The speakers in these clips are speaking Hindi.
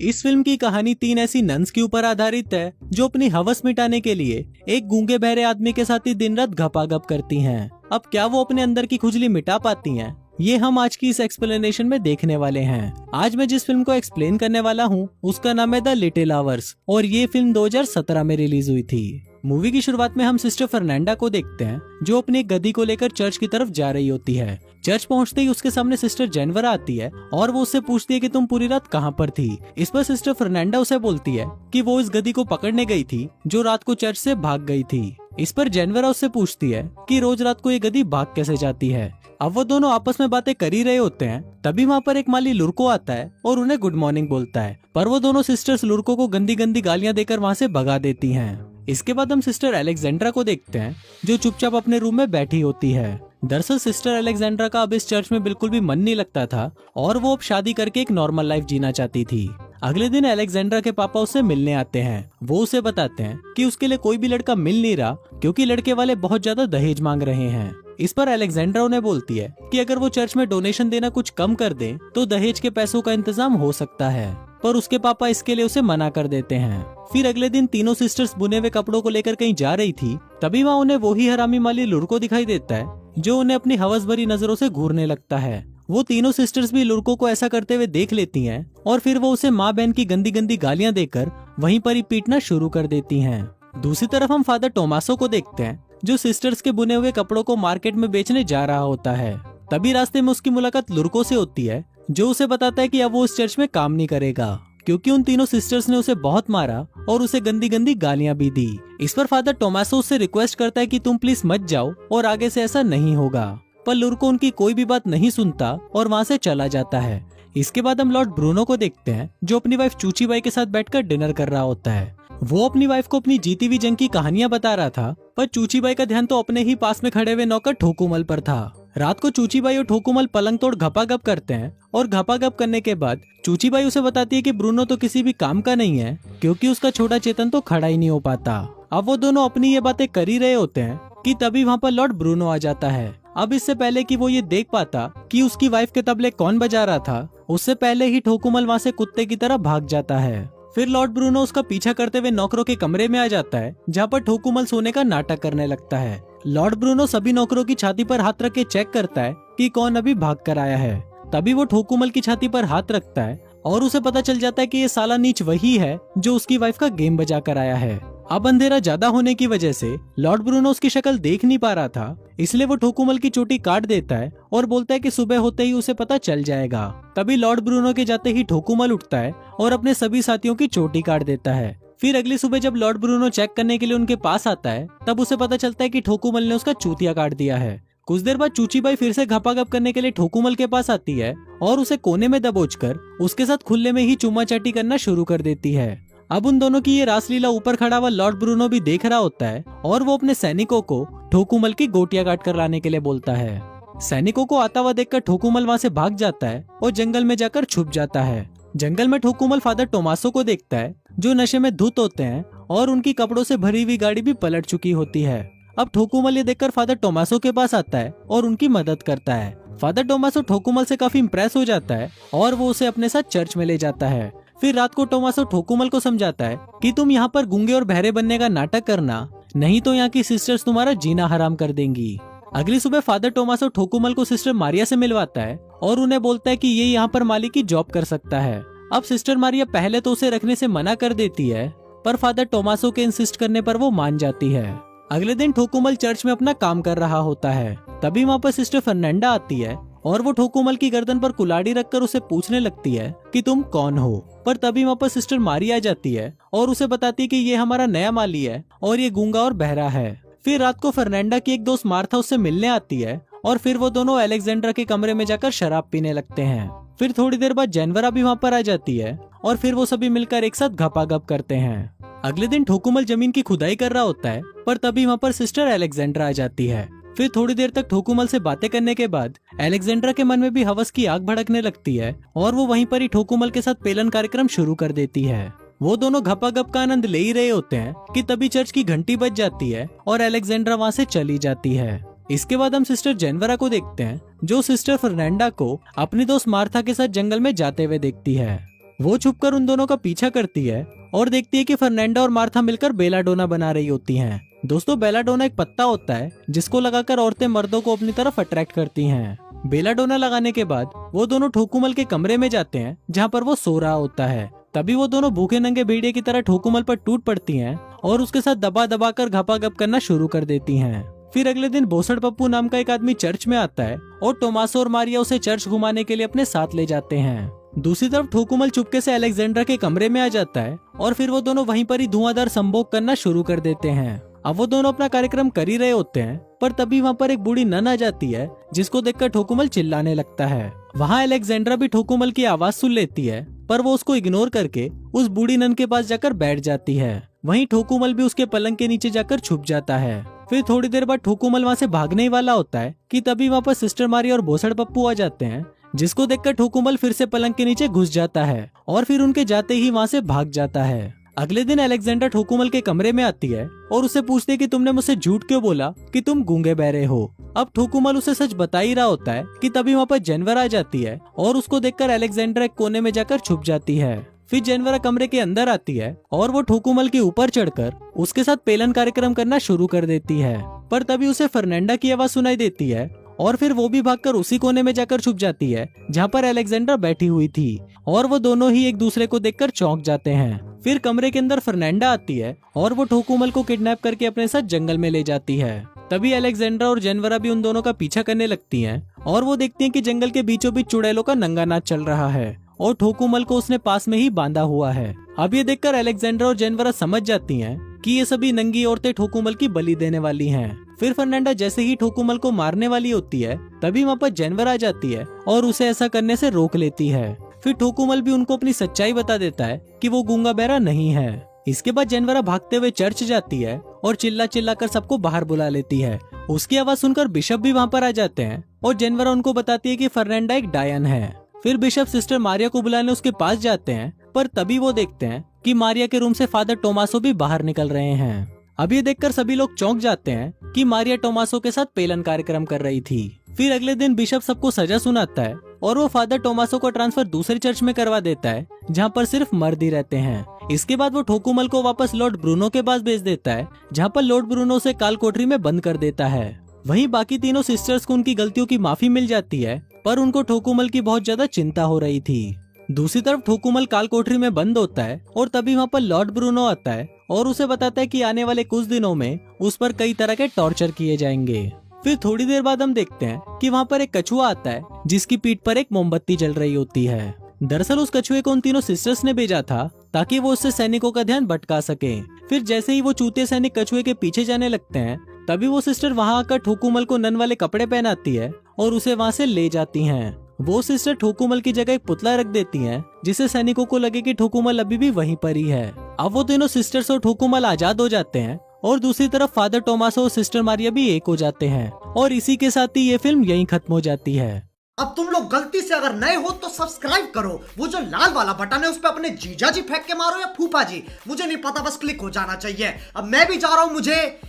इस फिल्म की कहानी 3 ऐसी नन्स के ऊपर आधारित है जो अपनी हवस मिटाने के लिए एक गूंगे बहरे आदमी के साथ ही दिन रात घपाघप करती हैं। अब क्या वो अपने अंदर की खुजली मिटा पाती हैं? ये हम आज की इस एक्सप्लेनेशन में देखने वाले हैं। आज मैं जिस फिल्म को एक्सप्लेन करने वाला हूँ उसका नाम है द लिटिल आवर्स और ये फिल्म 2017 में रिलीज हुई थी। मूवी की शुरुआत में हम सिस्टर फर्नांडा को देखते हैं जो अपनी गधी को लेकर चर्च की तरफ जा रही होती है। चर्च पहुंचते ही उसके सामने सिस्टर जेनवरा आती है और वो उससे पूछती है कि तुम पूरी रात कहाँ पर थी। इस पर सिस्टर फर्नांडा उसे बोलती है कि वो इस गधी को पकड़ने गई थी जो रात को चर्च से भाग गई थी। इस पर जेनवरा उससे पूछती है कि रोज रात को ये गधी भाग कैसे जाती है। अब वो दोनों आपस में बातें कर ही रहे होते हैं, तभी वहाँ पर एक माली लुड़को आता है और उन्हें गुड मॉर्निंग बोलता है, पर वो दोनों सिस्टर्स लुड़को को गंदी गंदी गालियां देकर वहाँ से भगा देती हैं। इसके बाद हम सिस्टर अलेक्जेंड्रा को देखते हैं जो चुपचाप अपने रूम में बैठी होती है। दरअसल सिस्टर अलेक्जेंड्रा का अब इस चर्च में बिल्कुल भी मन नहीं लगता था और वो अब शादी करके एक नॉर्मल लाइफ जीना चाहती थी। अगले दिन अलेक्जेंड्रा के पापा उससे मिलने आते हैं। वो उसे बताते हैं कि उसके लिए कोई भी लड़का मिल नहीं रहा क्योंकि लड़के वाले बहुत ज्यादा दहेज मांग रहे हैं। इस पर अलेक्जेंड्रा उन्हें बोलती है कि अगर वो चर्च में डोनेशन देना कुछ कम कर दे तो दहेज के पैसों का इंतजाम हो सकता है, पर उसके पापा इसके लिए उसे मना कर देते हैं। फिर अगले दिन तीनों सिस्टर्स बुने हुए कपड़ों को लेकर कहीं जा रही थी, तभी वहाँ उन्हें वही हरामी माली लुड़को दिखाई देता है जो उन्हें अपनी हवस भरी नजरों से घूरने लगता है। वो तीनों सिस्टर्स भी लुड़को को ऐसा करते हुए देख लेती हैं और फिर वो उसे माँ बहन की गंदी गंदी गालियां देकर वहीं पर ही पीटना शुरू कर देती हैं। दूसरी तरफ हम फादर टोमासो को देखते हैं जो सिस्टर्स के बुने हुए कपड़ों को मार्केट में बेचने जा रहा होता है। तभी रास्ते में उसकी मुलाकात लुड़को से होती है जो उसे बताता है कि अब वो उस चर्च में काम नहीं करेगा क्योंकि उन तीनों सिस्टर्स ने उसे बहुत मारा और उसे गंदी गंदी गालियां भी दी। इस पर फादर टोमासो उससे रिक्वेस्ट करता है कि तुम प्लीज मत जाओ और आगे से ऐसा नहीं होगा, पर लुड़को उनकी कोई भी बात नहीं सुनता और वहाँ से चला जाता है। इसके बाद हम लॉर्ड ब्रूनो को देखते हैं जो अपनी वाइफ चूची बाई के साथ बैठकर डिनर कर रहा होता है। वो अपनी वाइफ को अपनी जीती हुई जंग की कहानियां बता रहा था, पर चूची बाई का ध्यान तो अपने ही पास में खड़े हुए नौकर ठोकुमल पर था। रात को चूची बाई और ठोकुमल पलंग तोड़ घपाघप करते हैं और घपाघप करने के बाद चूची बाई उसे बताती है कि ब्रूनो तो किसी भी काम का नहीं है क्योंकि उसका छोटा चेतन तो खड़ा ही नहीं हो पाता। अब वो दोनों अपनी ये बातें कर ही रहे होते हैं कि तभी वहाँ पर लॉर्ड ब्रूनो आ जाता है। अब इससे पहले कि वो ये देख पाता कि उसकी वाइफ के तबले कौन बजा रहा था, उससे पहले ही ठोकुमल वहाँ से कुत्ते की तरह भाग जाता है। फिर लॉर्ड ब्रूनो उसका पीछा करते हुए नौकरों के कमरे में आ जाता है जहाँ पर ठोकुमल सोने का नाटक करने लगता है। लॉर्ड ब्रूनो सभी नौकरों की छाती पर हाथ रख के चेक करता है कि कौन अभी भाग कर आया है। तभी वो ठोकुमल की छाती पर हाथ रखता है और उसे पता चल जाता है कि ये साला नीच वही है जो उसकी वाइफ का गेम बजा कर आया है। अब अंधेरा ज्यादा होने की वजह से लॉर्ड ब्रूनो उसकी शक्ल देख नहीं पा रहा था, इसलिए वो ठोकुमल की चोटी काट देता है और बोलता है कि सुबह होते ही उसे पता चल जाएगा। तभी लॉर्ड ब्रूनो के जाते ही ठोकुमल उठता है और अपने सभी साथियों की चोटी काट देता है। फिर अगली सुबह जब लॉर्ड ब्रूनो चेक करने के लिए उनके पास आता है तब उसे पता चलता है कि ठोकुमल ने उसका चूतिया काट दिया है। कुछ देर बाद चूची बाई फिर से घपाघप करने के लिए ठोकुमल के पास आती है और उसे कोने में दबोचकर उसके साथ खुले में ही चुम्मा चाटी करना शुरू कर देती है। अब उन दोनों की ये रासलीला ऊपर खड़ा हुआ लॉर्ड ब्रूनो भी देख रहा होता है और वो अपने सैनिकों को ठोकुमल की गोटियां काट कर लाने के लिए बोलता है। सैनिकों को आता हुआ देखकर ठोकुमल वहाँ से भाग जाता है और जंगल में जाकर छुप जाता है। जंगल में ठोकुमल फादर टोमासो को देखता है जो नशे में धुत होते हैं और उनकी कपड़ों से भरी हुई गाड़ी भी पलट चुकी होती है। अब ठोकुमल ये देखकर फादर टोमासो के पास आता है और उनकी मदद करता है। फादर टोमासो ठोकुमल से काफी इम्प्रेस हो जाता है और वो उसे अपने साथ चर्च में ले जाता है। फिर रात को टोमासो ठोकुमल को समझाता है कि तुम यहाँ पर गूंगे और बहरे बनने का नाटक करना, नहीं तो यहाँ की सिस्टर्स तुम्हारा जीना हराम कर देंगी। अगली सुबह फादर टोमासो ठोकुमल को सिस्टर मारिया से मिलवाता है और उन्हें बोलता है कि ये यहाँ पर माली की जॉब कर सकता है। अब सिस्टर मारिया पहले तो उसे रखने से मना कर देती है, पर फादर टोमासो के इंसिस्ट करने पर वो मान जाती है। अगले दिन ठोकुमल चर्च में अपना काम कर रहा होता है, तभी वहाँ पर सिस्टर फर्नांडा आती है और वो ठोकुमल की गर्दन पर कुल्हाड़ी रखकर उसे पूछने लगती है कि तुम कौन हो। पर तभी वहाँ पर सिस्टर मारिया आ जाती है और उसे बताती है कि ये हमारा नया माली है और ये गूंगा और बहरा है। फिर रात को फर्नांडा की एक दोस्त मार्था उससे मिलने आती है और फिर वो दोनों अलेक्जेंड्रा के कमरे में जाकर शराब पीने लगते हैं। फिर थोड़ी देर बाद जेनवरा भी वहाँ पर आ जाती है और फिर वो सभी मिलकर एक साथ घपाघप करते हैं। अगले दिन ठोकुमल जमीन की खुदाई कर रहा होता है, पर तभी वहाँ पर सिस्टर अलेक्जेंड्रा आ जाती है। फिर थोड़ी देर तक ठोकुमल से बातें करने के बाद अलेक्जेंड्रा के मन में भी हवस की आग भड़कने लगती है और वो वहीं पर ही ठोकुमल के साथ पेलन कार्यक्रम शुरू कर देती है। वो दोनों घपाघप का आनंद ले ही रहे होते हैं कि तभी चर्च की घंटी बज जाती है और अलेक्जेंड्रा वहाँ से चली जाती है। इसके बाद हम सिस्टर जेनवरा को देखते हैं जो सिस्टर फर्नांडा को अपनी दोस्त मार्था के साथ जंगल में जाते हुए देखती है। वो छुपकर उन दोनों का पीछा करती है और देखती है कि फर्नांडा और मार्था मिलकर बेलाडोना बना रही होती हैं। दोस्तों, बेलाडोना एक पत्ता होता है जिसको लगाकर औरतें मर्दों को अपनी तरफ अट्रैक्ट करती हैं। बेलाडोना लगाने के बाद वो दोनों ठोकुमल के कमरे में जाते हैं जहाँ पर वो सो रहा होता है। तभी वो दोनों भूखे नंगे भेड़िए की तरह ठोकुमल पर टूट पड़ती हैं और उसके साथ दबा दबा कर घपाघप करना शुरू कर देती हैं। फिर अगले दिन भोसड़ पप्पू नाम का एक आदमी चर्च में आता है और टोमासो और मारिया उसे चर्च घुमाने के लिए अपने साथ ले जाते हैं। दूसरी तरफ ठोकुमल चुपके से अलेक्जेंड्रा के कमरे में आ जाता है और फिर वो दोनों वहीं पर ही धुआंधार संभोग करना शुरू कर देते हैं। अब वो दोनों अपना कार्यक्रम कर ही रहे होते हैं, पर तभी वहाँ पर एक बूढ़ी नन आ जाती है जिसको देखकर ठोकुमल चिल्लाने लगता है। वहाँ अलेक्जेंड्रा भी ठोकुमल की आवाज सुन लेती है, पर वो उसको इग्नोर करके उस बूढ़ी नन के पास जाकर बैठ जाती है। वहीं ठोकुमल भी उसके पलंग के नीचे जाकर छुप जाता है। फिर थोड़ी देर बाद ठोकुमल वहाँ से भागने ही वाला होता है कि तभी वहाँ पर सिस्टर मारिया और भोसड़ पप्पू आ जाते हैं, जिसको देखकर ठोकुमल फिर से पलंग के नीचे घुस जाता है और फिर उनके जाते ही वहाँ से भाग जाता है। अगले दिन अलेक्जेंड्रा ठोकुमल के कमरे में आती है और उसे पूछती है कि तुमने मुझसे झूठ क्यों बोला कि तुम गूंगे बहरे हो। अब ठोकुमल उसे सच बता ही रहा होता है कि तभी वहाँ पर जेनवर आ जाती है और उसको देखकर अलेक्जेंड्रा एक कोने में जाकर छुप जाती है। फिर जेनवरा कमरे के अंदर आती है और वो ठोकुमल के ऊपर चढ़कर उसके साथ पेलन कार्यक्रम करना शुरू कर देती है, पर तभी उसे फर्नांडा की आवाज सुनाई देती है और फिर वो भी भागकर उसी कोने में जाकर छुप जाती है जहाँ पर अलेक्जेंड्रा बैठी हुई थी और वो दोनों ही एक दूसरे को देखकर चौंक जाते हैं। फिर कमरे के अंदर फर्नांडा आती है और वो ठोकुमल को किडनैप करके अपने साथ जंगल में ले जाती है। तभी अलेक्जेंड्रा और जेनवरा भी उन दोनों का पीछा करने लगती हैं और वो देखती हैं कि जंगल के बीचों बीच चुड़ैलों का नंगा नाच चल रहा है और ठोकुमल को उसने पास में ही बांधा हुआ है। अब ये देखकर अलेक्जेंड्रा और जेनवरा समझ जाती हैं कि ये सभी नंगी औरतें ठोकुमल की बलि देने वाली हैं। फिर फर्नांडा जैसे ही ठोकुमल को मारने वाली होती है तभी वहाँ पर जेनवरा आ जाती है और उसे ऐसा करने से रोक लेती है। फिर ठोकुमल भी उनको अपनी सच्चाई बता देता है कि वो गूंगा बहरा नहीं है। इसके बाद जेनवरा भागते हुए चर्च जाती है और चिल्ला चिल्ला कर सबको बाहर बुला लेती है। उसकी आवाज सुनकर बिशप भी वहाँ पर आ जाते हैं और जेनवरा उनको बताती है कि फर्नांडा एक डायन है। फिर बिशप सिस्टर मारिया को बुलाने उसके पास जाते हैं, पर तभी वो देखते हैं कि मारिया के रूम से फादर टोमासो भी बाहर निकल रहे हैं। अब ये देखकर सभी लोग चौंक जाते हैं कि मारिया टोमासो के साथ पेलन कार्यक्रम कर रही थी। फिर अगले दिन बिशप सबको सजा सुनाता है और वो फादर टोमासो को ट्रांसफर दूसरे चर्च में करवा देता है जहाँ पर सिर्फ मर्द ही रहते हैं। इसके बाद वो ठोकुमल को वापस लॉर्ड ब्रूनो के पास भेज देता है जहाँ पर लॉर्ड ब्रूनो उसे काल कोठरी में बंद कर देता है। वहीं बाकी तीनों सिस्टर्स को उनकी गलतियों की माफी मिल जाती है, पर उनको ठोकुमल की बहुत ज्यादा चिंता हो रही थी। दूसरी तरफ ठोकुमल काल कोठरी में बंद होता है और तभी वहाँ पर लॉर्ड ब्रूनो आता है और उसे बताता है कि आने वाले कुछ दिनों में उस पर कई तरह के टॉर्चर किए जाएंगे। फिर थोड़ी देर बाद हम देखते हैं कि वहाँ पर एक कछुआ आता है जिसकी पीठ पर एक मोमबत्ती जल रही होती है। दरअसल उस कछुए को उन तीनों सिस्टर्स ने भेजा था ताकि वो उससे सैनिकों का ध्यान भटका सके। फिर जैसे ही वो चूते सैनिक कछुए के पीछे जाने लगते हैं तभी वो सिस्टर वहाँ आकर ठोकुमल को नन वाले कपड़े पहनाती है और उसे वहाँ से ले जाती हैं। वो सिस्टर ठोकुमल की जगह एक पुतला रख देती हैं, जिससे सैनिकों को लगे कि ठोकुमल अभी भी वहीं पर ही है। अब वो तीनों सिस्टर्स और ठोकुमल आजाद हो जाते हैं और दूसरी तरफ फादर टोमासो और सिस्टर मारिया भी एक हो जाते हैं और इसी के साथ ही ये फिल्म यहीं खत्म हो जाती है। अब तुम लोग गलती से अगर नए हो तो सब्सक्राइब करो, वो जो लाल वाला बटन है उस पर अपने जीजा जी फेंक के मारो या फूफा जी, मुझे नहीं पता, बस क्लिक हो जाना चाहिए। अब मैं भी जा रहा हूं, मुझे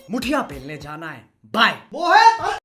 मुठिया बेलने जाना है। बाय।